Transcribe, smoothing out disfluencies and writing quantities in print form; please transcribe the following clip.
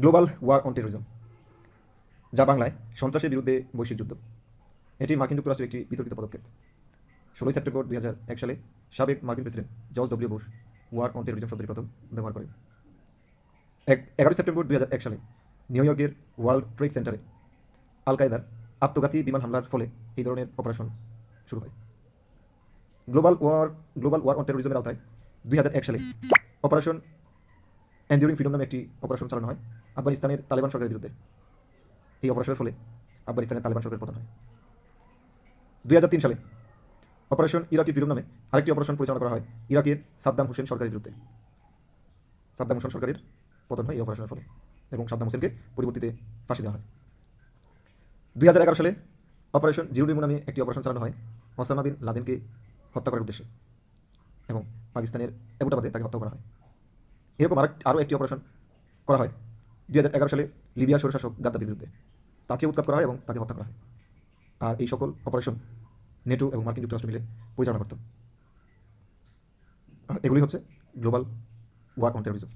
Global war on terrorism, যা বাংলায় সন্ত্রাসের বিরুদ্ধে বৈশ্বিক যুদ্ধ, এটি মার্কিন যুক্তরাষ্ট্রের একটি বিতর্কিত পদক্ষেপ। 16 সেপ্টেম্বর 2001 সালে সাবেক মার্কিন president George W Bush war on terrorism শব্দটি প্রথম ব্যবহার করেন। 11 সেপ্টেম্বর 2001 সালে নিউ ইয়র্কের ওয়ার্ল্ড ট্রেড সেন্টারে আল কায়দার আত্মঘাতী বিমান হামলার ফলে এই ধরনের অপারেশন শুরু হয়। Global war global war on টেরোরিজমের আওতায় 2001 সালে অপারেশন এন্ডিউরিং ফ্রিডম নামে একটি অপারেশন চালানো হয় আফগানিস্তানের তালেবান সরকারের বিরুদ্ধে। এই অপারেশনের ফলে আফগানিস্তানের তালেবান সরকারের পতন হয়। 2003 সালে অপারেশন ইরাকি ফ্রিডম নামে আরেকটি অপারেশন পরিচালনা করা হয় ইরাকের সাদ্দাম হোসেন সরকারের বিরুদ্ধে। সাদ্দাম হোসেন সরকারের পতন হয় এই অপারেশনের ফলে এবং সাদ্দাম হোসেনকে পরিবর্তিতে ফাঁসি দেওয়া হয়। 2011 সালে অপারেশন জিরো ডেমো নামে একটি অপারেশন চালানো হয় ওসামা বিন লাদেনকে হত্যা করার উদ্দেশ্যে এবং পাকিস্তানের অ্যাবোটাবাদে তাকে হত্যা করা হয়। এরকম আরও একটি অপারেশন করা হয় 2011 সালে লিবিয়ার স্বৈরশাসক গাদ্দাফির বিরুদ্ধে। তাকে উৎখাত করা হয় এবং তাকে হত্যা করা হয়। আর এই সকল অপারেশন নেটো এবং মার্কিন যুক্তরাষ্ট্র মিলে পরিচালনা করত। আর এগুলি হচ্ছে গ্লোবাল ওয়ার অন টেরোরিজম।